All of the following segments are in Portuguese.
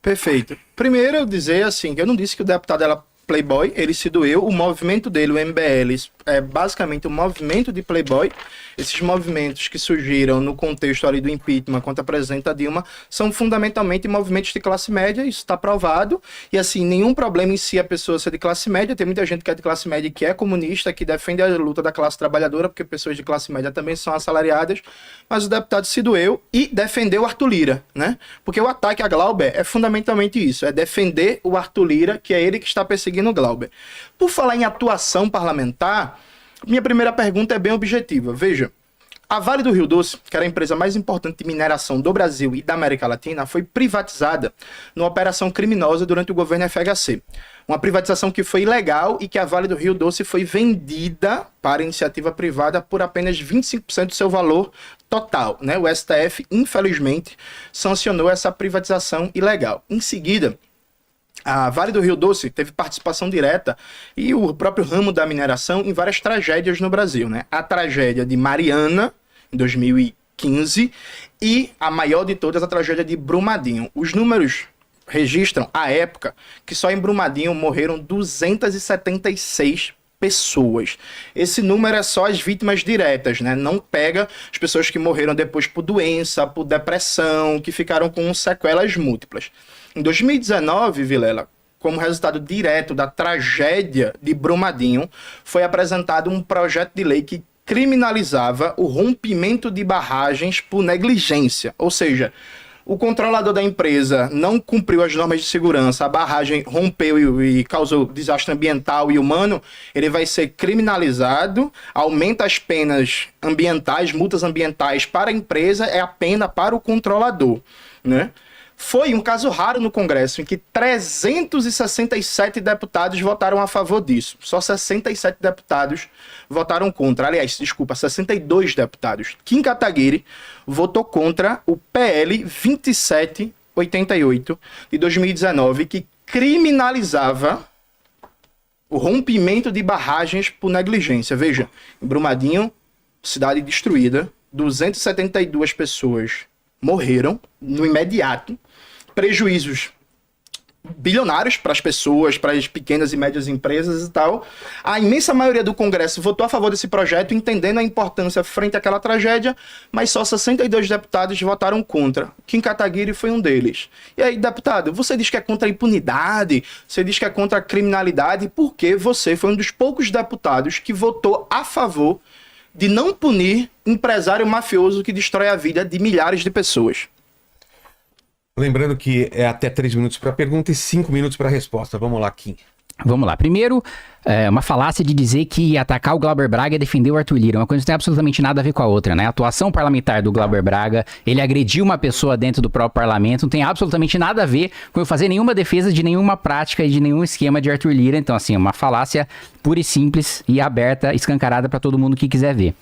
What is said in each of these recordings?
Perfeito. Primeiro eu dizer assim, que eu não disse que o deputado era playboy, ele se doeu, o movimento dele, o MBL, é basicamente um movimento de playboy. Esses movimentos que surgiram no contexto ali do impeachment contra a presidenta Dilma são fundamentalmente movimentos de classe média, isso está provado, e assim, nenhum problema em si a pessoa ser de classe média, tem muita gente que é de classe média e que é comunista, que defende a luta da classe trabalhadora, porque pessoas de classe média também são assalariadas, mas o deputado se doeu e defendeu o Arthur Lira, né? Porque o ataque a Glauber é fundamentalmente isso, é defender o Arthur Lira, que é ele que está perseguindo o Glauber. Por falar em atuação parlamentar, minha primeira pergunta é bem objetiva. Veja, a Vale do Rio Doce, que era a empresa mais importante de mineração do Brasil e da América Latina, foi privatizada numa operação criminosa durante o governo FHC. Uma privatização que foi ilegal e que a Vale do Rio Doce foi vendida para iniciativa privada por apenas 25% do seu valor total, né? O STF, infelizmente, sancionou essa privatização ilegal. Em seguida, a Vale do Rio Doce teve participação direta e o próprio ramo da mineração em várias tragédias no Brasil, né? A tragédia de Mariana, em 2015, e a maior de todas, a tragédia de Brumadinho. Os números registram, à época, que só em Brumadinho morreram 276 pessoas. Esse número é só as vítimas diretas, né? Não pega as pessoas que morreram depois por doença, por depressão, que ficaram com sequelas múltiplas. Em 2019, Vilela, como resultado direto da tragédia de Brumadinho, foi apresentado um projeto de lei que criminalizava o rompimento de barragens por negligência. Ou seja, o controlador da empresa não cumpriu as normas de segurança, a barragem rompeu e causou desastre ambiental e humano, ele vai ser criminalizado, aumenta as penas ambientais, multas ambientais para a empresa, é a pena para o controlador, né? Foi um caso raro no Congresso, em que 367 deputados votaram a favor disso. Só 67 deputados votaram contra. Aliás, desculpa, 62 deputados. Kim Kataguiri votou contra o PL 2788 de 2019, que criminalizava o rompimento de barragens por negligência. Veja, em Brumadinho, cidade destruída, 272 pessoas morreram no imediato, prejuízos bilionários para as pessoas, para as pequenas e médias empresas e tal. A imensa maioria do Congresso votou a favor desse projeto, entendendo a importância frente àquela tragédia, mas só 62 deputados votaram contra. Kim Kataguiri foi um deles. E aí, deputado, você diz que é contra a impunidade, você diz que é contra a criminalidade, porque você foi um dos poucos deputados que votou a favor de não punir empresário mafioso que destrói a vida de milhares de pessoas. Lembrando que é até 3 minutos para a pergunta e 5 minutos para a resposta. Vamos lá, Kim. Vamos lá. Primeiro, uma falácia de dizer que atacar o Glauber Braga é defender o Arthur Lira. Uma coisa que não tem absolutamente nada a ver com a outra, né? A atuação parlamentar do Glauber Braga, ele agrediu uma pessoa dentro do próprio parlamento, não tem absolutamente nada a ver com eu fazer nenhuma defesa de nenhuma prática e de nenhum esquema de Arthur Lira. Então, assim, uma falácia pura e simples e aberta, escancarada para todo mundo que quiser ver.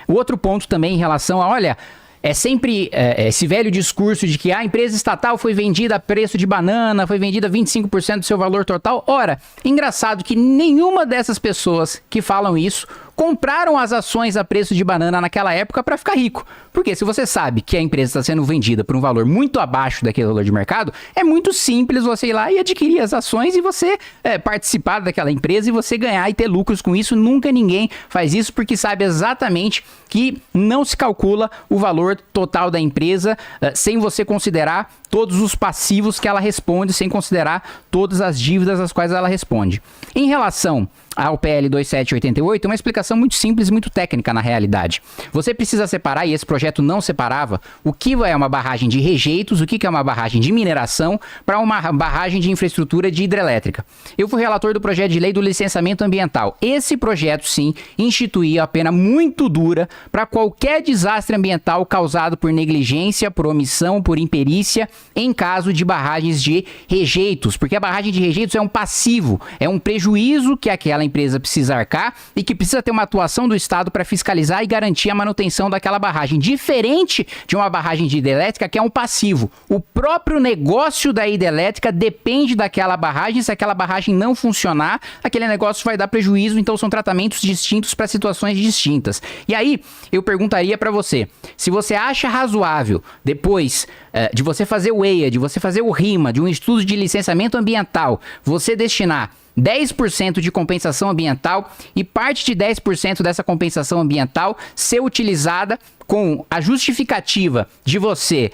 O outro ponto também em relação a, olha... É sempre esse velho discurso de que a empresa estatal foi vendida a preço de banana, foi vendida 25% do seu valor total. Ora, engraçado que nenhuma dessas pessoas que falam isso compraram as ações a preço de banana naquela época para ficar rico. Porque se você sabe que a empresa está sendo vendida por um valor muito abaixo daquele valor de mercado, é muito simples você ir lá e adquirir as ações e você participar daquela empresa e você ganhar e ter lucros com isso. Nunca ninguém faz isso porque sabe exatamente que não se calcula o valor total da empresa sem você considerar todos os passivos que ela responde, sem considerar todas as dívidas às quais ela responde. Em relação ao PL 2788, uma explicação muito simples e muito técnica na realidade. Você precisa separar, e esse projeto não separava, o que é uma barragem de rejeitos, o que é uma barragem de mineração, para uma barragem de infraestrutura de hidrelétrica. Eu fui relator do projeto de lei do licenciamento ambiental. Esse projeto, sim, instituía a pena muito dura para qualquer desastre ambiental causado por negligência, por omissão, por imperícia, em caso de barragens de rejeitos, porque a barragem de rejeitos é um passivo, é um prejuízo que aquela empresa precisa arcar e que precisa ter uma atuação do Estado para fiscalizar e garantir a manutenção daquela barragem, diferente de uma barragem de hidrelétrica que é um passivo. O próprio negócio da hidrelétrica depende daquela barragem, se aquela barragem não funcionar, aquele negócio vai dar prejuízo, então são tratamentos distintos para situações distintas. E aí, eu perguntaria para você, se você acha razoável, depois de você fazer o EIA, de você fazer o RIMA, de um estudo de licenciamento ambiental, você destinar 10% de compensação ambiental e parte de 10% dessa compensação ambiental ser utilizada com a justificativa de você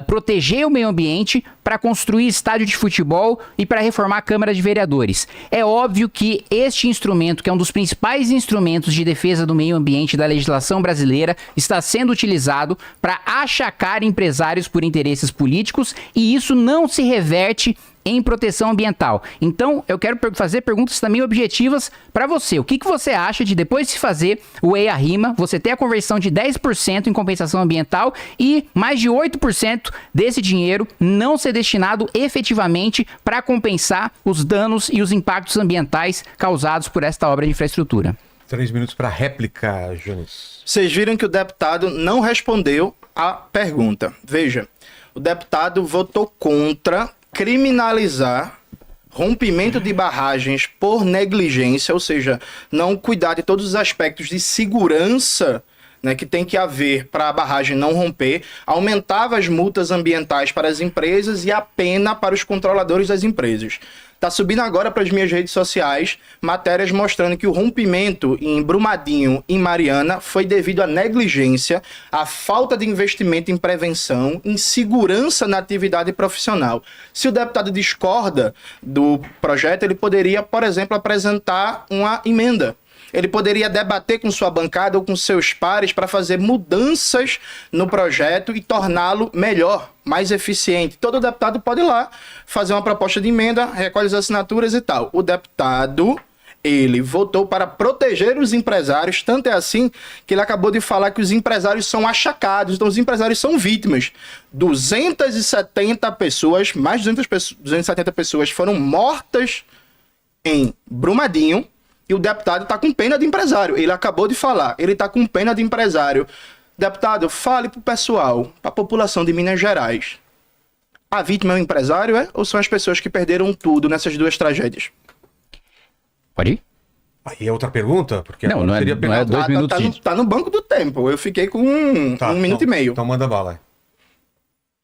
proteger o meio ambiente para construir estádio de futebol e para reformar a Câmara de Vereadores. É óbvio que este instrumento, que é um dos principais instrumentos de defesa do meio ambiente da legislação brasileira, está sendo utilizado para achacar empresários por interesses políticos e isso não se reverte em proteção ambiental. Então, eu quero fazer perguntas também objetivas para você. O que você acha de, depois de se fazer o EIA-RIMA, você ter a conversão de 10% em compensação ambiental e mais de 8% desse dinheiro não ser destinado efetivamente para compensar os danos e os impactos ambientais causados por esta obra de infraestrutura? 3 minutos para réplica, Jones. Vocês viram que o deputado não respondeu a pergunta. Veja, o deputado votou contra criminalizar rompimento de barragens por negligência, ou seja, não cuidar de todos os aspectos de segurança, né, que tem que haver para a barragem não romper, aumentava as multas ambientais para as empresas e a pena para os controladores das empresas. Está subindo agora para as minhas redes sociais matérias mostrando que o rompimento em Brumadinho, em Mariana, foi devido à negligência, à falta de investimento em prevenção, em segurança na atividade profissional. Se o deputado discorda do projeto, ele poderia, por exemplo, apresentar uma emenda. Ele poderia debater com sua bancada ou com seus pares para fazer mudanças no projeto e torná-lo melhor, mais eficiente. Todo deputado pode ir lá fazer uma proposta de emenda, recolhe as assinaturas e tal. O deputado, ele votou para proteger os empresários, tanto é assim que ele acabou de falar que os empresários são achacados, então os empresários são vítimas. 270 pessoas, mais de 270 pessoas foram mortas em Brumadinho, e o deputado está com pena de empresário. Ele acabou de falar, ele está com pena de empresário. Deputado, fale para o pessoal, para a população de Minas Gerais. A vítima é o empresário, é? Ou são as pessoas que perderam tudo nessas duas tragédias? Pode ir? Aí é outra pergunta? Porque não, não é 2 minutos. Tá no banco do tempo. Eu fiquei com um minuto e meio. Então manda bala.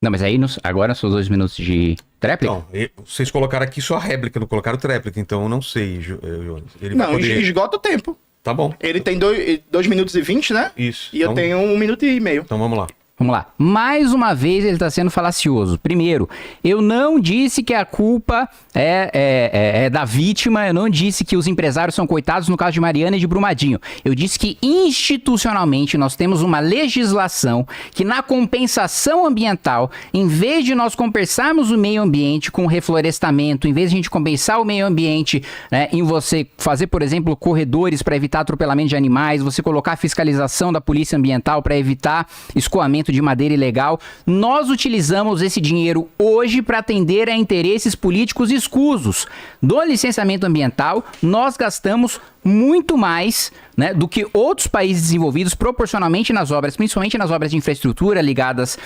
Não, mas aí agora são 2 minutos de tréplica? Não, vocês colocaram aqui só a réplica, não colocaram tréplica, então eu não sei, Jones. Não, esgota o tempo. Tá bom. Ele tem 2 minutos e 20, né? Isso. E eu tenho 1 minuto e meio. Então vamos lá. Vamos lá. Mais uma vez ele está sendo falacioso. Primeiro, eu não disse que a culpa é da vítima, eu não disse que os empresários são coitados no caso de Mariana e de Brumadinho. Eu disse que institucionalmente nós temos uma legislação que na compensação ambiental, em vez de nós compensarmos o meio ambiente com reflorestamento, em vez de a gente compensar o meio ambiente, né, em você fazer, por exemplo, corredores para evitar atropelamento de animais, você colocar a fiscalização da polícia ambiental para evitar escoamento de madeira ilegal, nós utilizamos esse dinheiro hoje para atender a interesses políticos escusos. Do licenciamento ambiental, nós gastamos muito mais, né, do que outros países desenvolvidos proporcionalmente nas obras, principalmente nas obras de infraestrutura ligadas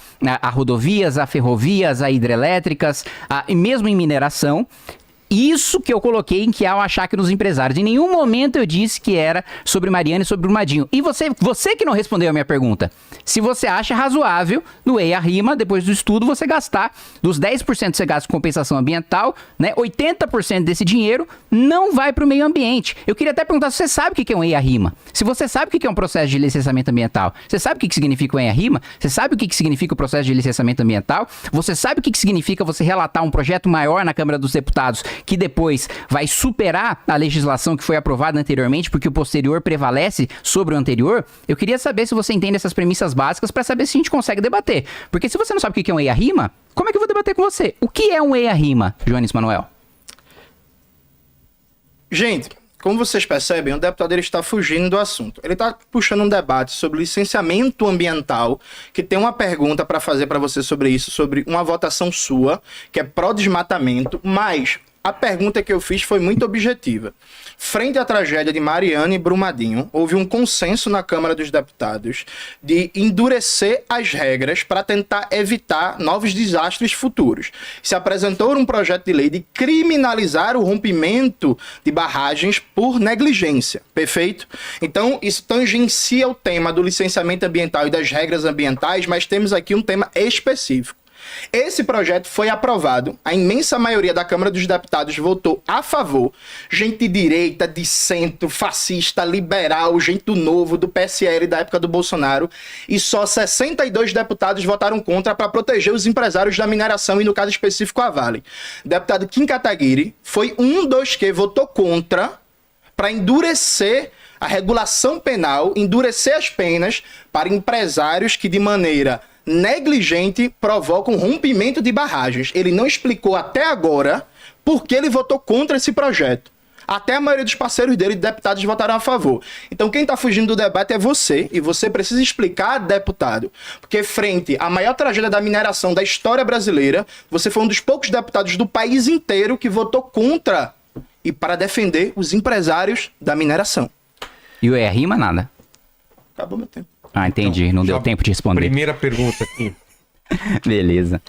a rodovias, a ferrovias, a hidrelétricas, e mesmo em mineração. Isso que eu coloquei em que há um achaque nos empresários. Em nenhum momento eu disse que era sobre Mariana e sobre Brumadinho. E você que não respondeu a minha pergunta. Se você acha razoável, no EIA-RIMA, depois do estudo, você gastar dos 10% que você gasta com compensação ambiental, né, 80% desse dinheiro não vai para o meio ambiente. Eu queria até perguntar se você sabe o que é um EIA-RIMA. Se você sabe o que é um processo de licenciamento ambiental, você sabe o que significa o EIA-RIMA? Você sabe o que significa o processo de licenciamento ambiental? Você sabe o que significa você relatar um projeto maior na Câmara dos Deputados que depois vai superar a legislação que foi aprovada anteriormente, porque o posterior prevalece sobre o anterior? Eu queria saber se você entende essas premissas básicas para saber se a gente consegue debater. Porque se você não sabe o que é um EIA-RIMA, como é que eu vou debater com você? O que é um EIA-RIMA, Jones Manuel? Gente, como vocês percebem, o deputado ele está fugindo do assunto. Ele está puxando um debate sobre licenciamento ambiental, que tem uma pergunta para fazer para você sobre isso, sobre uma votação sua, que é pró-desmatamento, mas a pergunta que eu fiz foi muito objetiva. Frente à tragédia de Mariana e Brumadinho, houve um consenso na Câmara dos Deputados de endurecer as regras para tentar evitar novos desastres futuros. Se apresentou um projeto de lei de criminalizar o rompimento de barragens por negligência, perfeito? Então, isso tangencia o tema do licenciamento ambiental e das regras ambientais, mas temos aqui um tema específico. Esse projeto foi aprovado, a imensa maioria da Câmara dos Deputados votou a favor. Gente de direita, de centro, fascista, liberal, gente do Novo, do PSL da época do Bolsonaro, e só 62 deputados votaram contra para proteger os empresários da mineração e, no caso específico, a Vale. O deputado Kim Kataguiri foi um dos que votou contra para endurecer a regulação penal, endurecer as penas para empresários que, de maneira negligente, provocam rompimento de barragens. Ele não explicou até agora por que ele votou contra esse projeto. Até a maioria dos parceiros dele, deputados, votaram a favor. Então quem está fugindo do debate é você, e você precisa explicar, deputado, porque frente à maior tragédia da mineração da história brasileira, você foi um dos poucos deputados do país inteiro que votou contra e para defender os empresários da mineração. E o rima nada. Acabou meu tempo. Ah, entendi. Então, não deu já tempo de responder. Primeira pergunta aqui. Beleza.